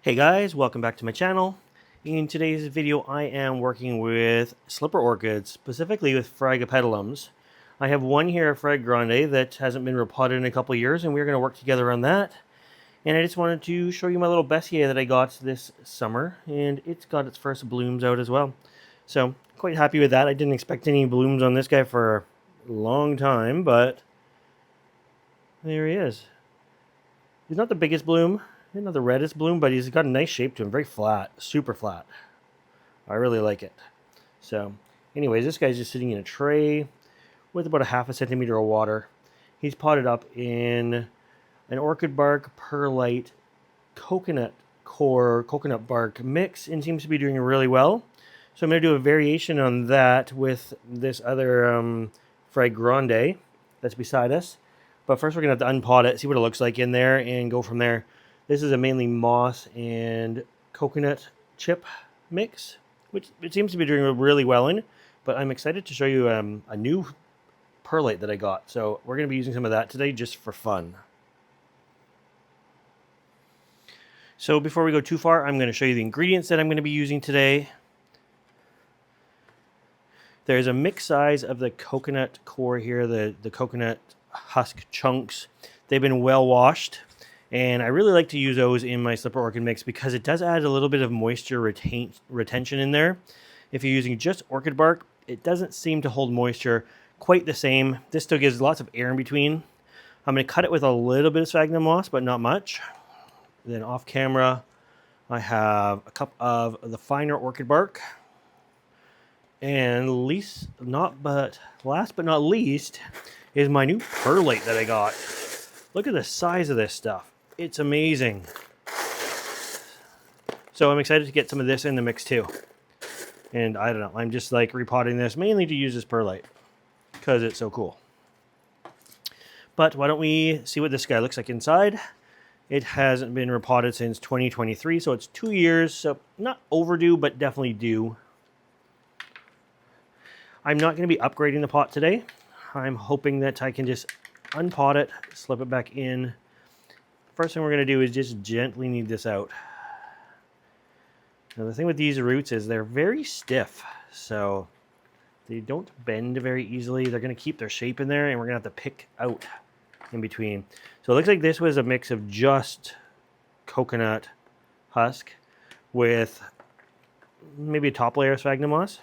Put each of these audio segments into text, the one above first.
Hey guys, welcome back to my channel. In today's video I am working with slipper orchids, specifically with Phragmipediums. I have one here, Phrag Grande, that hasn't been repotted in a couple of years, and we're going to work together on that. And I just wanted to show you my little Bessier that I got this summer, and it's got its first blooms out as well. So, quite happy with that. I didn't expect any blooms on this guy for a long time, but there he is. He's not the biggest bloom, not the reddest bloom, but he's got a nice shape to him. Very flat, super flat. I really like it. So, anyways, this guy's just sitting in a tray with about a half a centimeter of water. He's potted up in an orchid bark, perlite, coconut core, coconut bark mix, and seems to be doing really well. So I'm going to do a variation on that with this other Phrag Grande that's beside us. But first we're going to have to unpot it, see what it looks like in there, and go from there. This is a mainly moss and coconut chip mix, which it seems to be doing really well in. But I'm excited to show you a new perlite that I got. So we're going to be using some of that today just for fun. So before we go too far, I'm going to show you the ingredients that I'm going to be using today. There's a mix size of the coconut core here, the coconut husk chunks. They've been well washed, and I really like to use those in my slipper orchid mix because it does add a little bit of moisture retention in there. If you're using just orchid bark, it doesn't seem to hold moisture quite the same. This still gives lots of air in between. I'm going to cut it with a little bit of sphagnum moss, but not much. Then off camera, I have a cup of the finer orchid bark. And last but not least is my new perlite that I got. Look at the size of this stuff. It's amazing. So I'm excited to get some of this in the mix too. And I don't know, I'm just like repotting this mainly to use as perlite because it's so cool. But why don't we see what this guy looks like inside? It hasn't been repotted since 2023, so it's 2 years, so not overdue, but definitely due. I'm not going to be upgrading the pot today. I'm hoping that I can just unpot it, slip it back in. First thing we're going to do is just gently knead this out. Now the thing with these roots is they're very stiff, so they don't bend very easily. They're going to keep their shape in there, and we're going to have to pick out in between. So it looks like this was a mix of just coconut husk with maybe a top layer of sphagnum moss.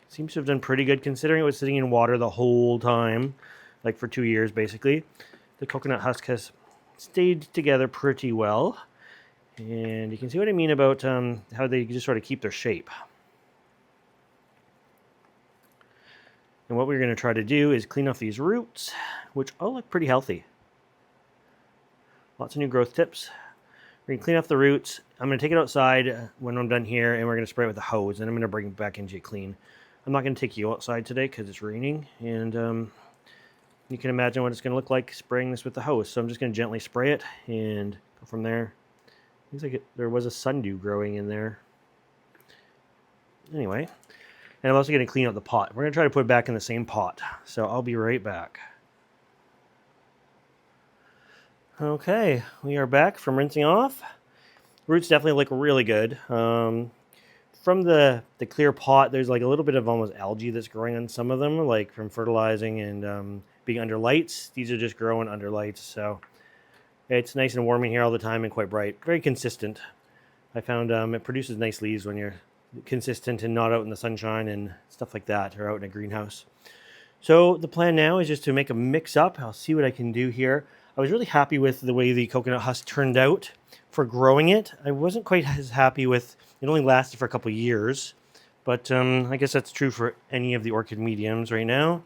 Seems to have done pretty good considering it was sitting in water the whole time, like for 2 years basically. The coconut husk has stayed together pretty well. And you can see what I mean about how they just sort of keep their shape. And what we're going to try to do is clean off these roots, which all look pretty healthy. Lots of new growth tips. We're going to clean off the roots. I'm going to take it outside when I'm done here, and we're going to spray it with a hose, and I'm going to bring it back into it clean. I'm not going to take you outside today because it's raining, and you can imagine what it's going to look like spraying this with the hose. So I'm just going to gently spray it and go from there. Looks like there was a sundew growing in there. Anyway, and I'm also going to clean out the pot. We're going to try to put it back in the same pot, so I'll be right back. Okay, we are back from rinsing off. Roots definitely look really good. From the clear pot, there's like a little bit of almost algae that's growing on some of them, like from fertilizing and being under lights. These are just growing under lights, so it's nice and warm in here all the time and quite bright. Very consistent. I found it produces nice leaves when you're consistent and not out in the sunshine and stuff like that, or out in a greenhouse. So the plan now is just to make a mix up. I'll see what I can do here. I was really happy with the way the coconut husk turned out for growing it. I wasn't quite as happy with it. Only lasted for a couple of years, but I guess that's true for any of the orchid mediums right now.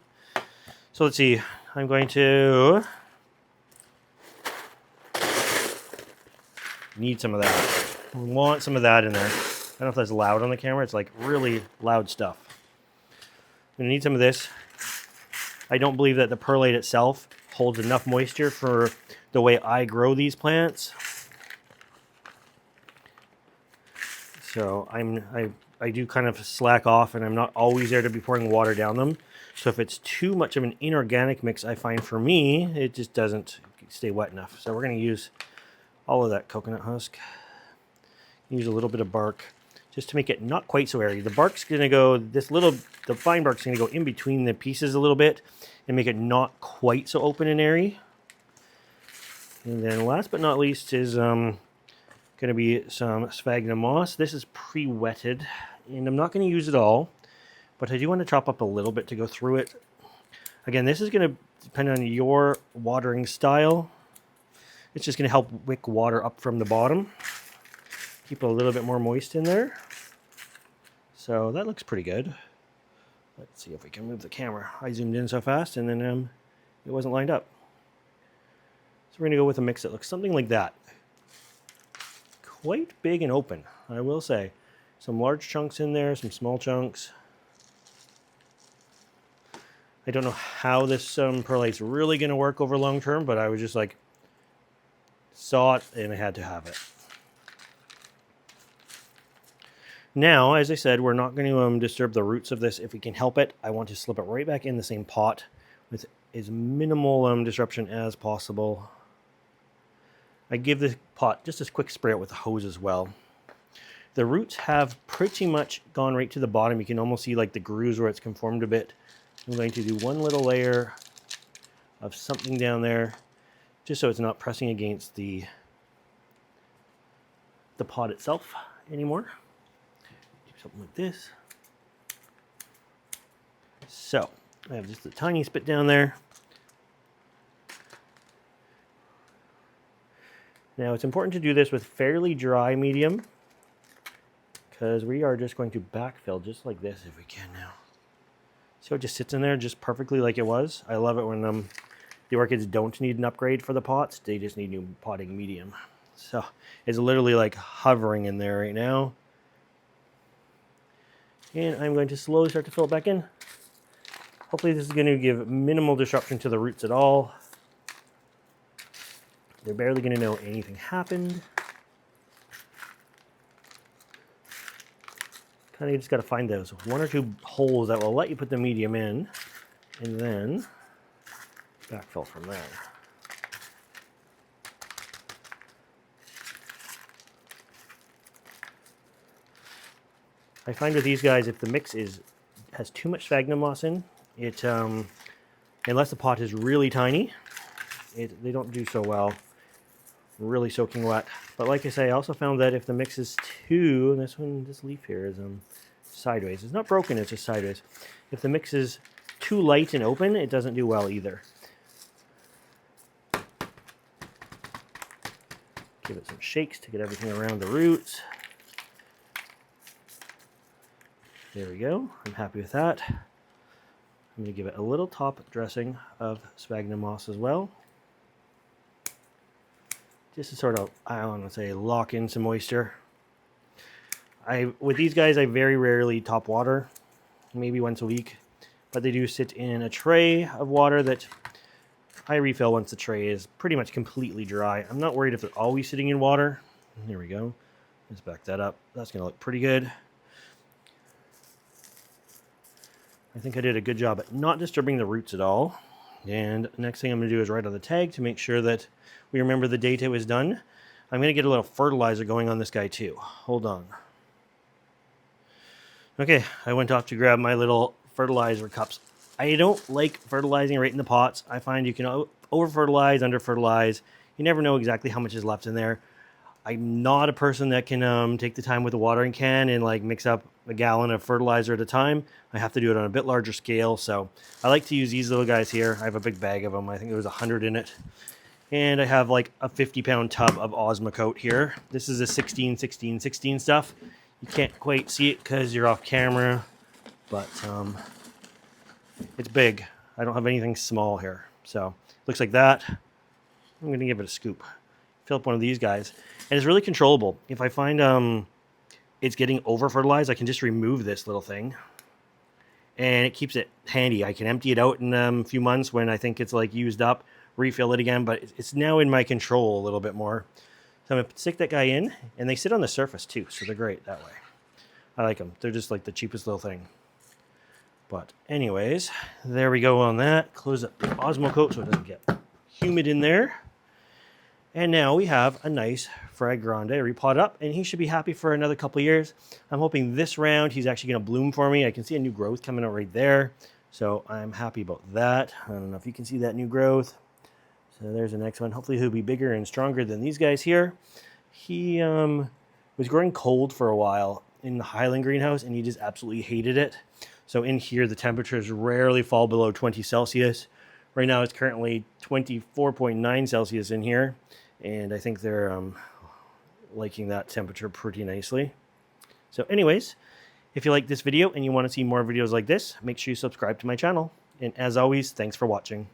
So let's see. I'm going to need some of that. I want some of that in there. I don't know if that's loud on the camera. It's like really loud stuff. I'm going to need some of this. I don't believe that the perlite itself holds enough moisture for the way I grow these plants. So I do kind of slack off, and I'm not always there to be pouring water down them. So if it's too much of an inorganic mix, I find for me, it just doesn't stay wet enough. So we're going to use all of that coconut husk. Use a little bit of bark just to make it not quite so airy. The bark's going to go, the fine bark's going to go in between the pieces a little bit and make it not quite so open and airy. And then last but not least is going to be some sphagnum moss. This is pre-wetted, and I'm not going to use it all, but I do want to chop up a little bit to go through it. Again, this is going to depend on your watering style. It's just going to help wick water up from the bottom. Keep it a little bit more moist in there. So that looks pretty good. Let's see if we can move the camera. I zoomed in so fast and then it wasn't lined up. So we're going to go with a mix that looks something like that. Quite big and open, I will say. Some large chunks in there, some small chunks. I don't know how this perlite's really going to work over long term, but I was just like, saw it and I had to have it. Now, as I said, we're not going to disturb the roots of this if we can help it. I want to slip it right back in the same pot with as minimal disruption as possible. I give the pot just a quick spray out with the hose as well. The roots have pretty much gone right to the bottom. You can almost see like the grooves where it's conformed a bit. I'm going to do one little layer of something down there just so it's not pressing against the pot itself anymore. Something like this. So I have just a tiny spit down there. Now it's important to do this with fairly dry medium because we are just going to backfill just like this if we can now. So it just sits in there just perfectly like it was. I love it when the orchids don't need an upgrade for the pots. They just need new potting medium. So it's literally like hovering in there right now. And I'm going to slowly start to fill it back in. Hopefully this is going to give minimal disruption to the roots at all. They're barely going to know anything happened. Kind of just got to find those one or two holes that will let you put the medium in, and then backfill from there. I find with these guys, if the mix has too much sphagnum moss in, it unless the pot is really tiny, they don't do so well. Really soaking wet. But like I say, I also found that if the mix is too, this leaf here is sideways. It's not broken, it's just sideways. If the mix is too light and open, it doesn't do well either. Give it some shakes to get everything around the roots. There we go. I'm happy with that. I'm going to give it a little top dressing of sphagnum moss as well. Just to sort of, I don't want to say, lock in some moisture. With these guys, I very rarely top water, maybe once a week. But they do sit in a tray of water that I refill once the tray is pretty much completely dry. I'm not worried if they're always sitting in water. There we go. Let's back that up. That's going to look pretty good. I think I did a good job at not disturbing the roots at all. And next thing I'm going to do is write on the tag to make sure that we remember the date it was done. I'm going to get a little fertilizer going on this guy too. Hold on. Okay, I went off to grab my little fertilizer cups. I don't like fertilizing right in the pots. I find you can over-fertilize, under-fertilize. You never know exactly how much is left in there. I'm not a person that can take the time with a watering can and like mix up a gallon of fertilizer at a time. I have to do it on a bit larger scale. So I like to use these little guys here. I have a big bag of them. I think there was 100 in it. And I have like a 50-pound tub of Osmocote here. This is a 16, 16, 16 stuff. You can't quite see it because you're off camera, but it's big. I don't have anything small here. So looks like that. I'm going to give it a scoop. Fill up one of these guys. And it's really controllable. If I find it's getting over-fertilized, I can just remove this little thing. And it keeps it handy. I can empty it out in a few months when I think it's like used up, refill it again, but it's now in my control a little bit more. So I'm going to stick that guy in, and they sit on the surface too, so they're great that way. I like them. They're just like the cheapest little thing. But anyways, there we go on that. Close up the Osmocote so it doesn't get humid in there. And now we have a nice Phrag Grande repot up, and he should be happy for another couple of years. I'm hoping this round he's actually going to bloom for me. I can see a new growth coming out right there, so I'm happy about that. I don't know if you can see that new growth. So there's the next one. Hopefully he'll be bigger and stronger than these guys here. He was growing cold for a while in the Highland greenhouse, and he just absolutely hated it. So in here, the temperatures rarely fall below 20 Celsius. Right now, it's currently 24.9 Celsius in here, and I think they're liking that temperature pretty nicely. So anyways, if you like this video and you want to see more videos like this, make sure you subscribe to my channel. And as always, thanks for watching.